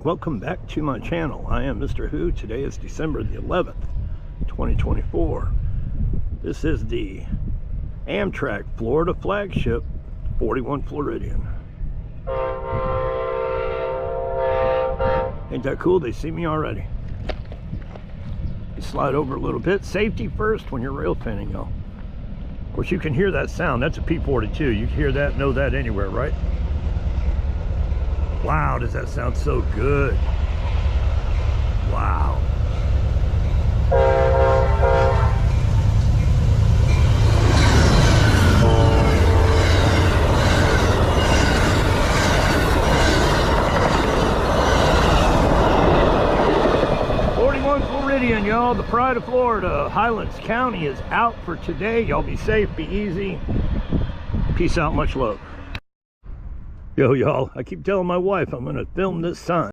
Welcome back to my channel. I am Mr. Who. Today is December the 11th, 2024. This is the Amtrak Florida flagship 41 Floridian. Ain't that cool? They see me already. You slide over a little bit. Safety first when you're rail pinning, y'all. Of course, you can hear that sound. That's a P42. You can hear that, know that anywhere, right? Wow, does that sound so good? Wow. Floridian, y'all, the pride of Florida. Highlands County is out for today. Y'all be safe, be easy. Peace out, much love. Yo, y'all, I keep telling my wife I'm gonna film this sign.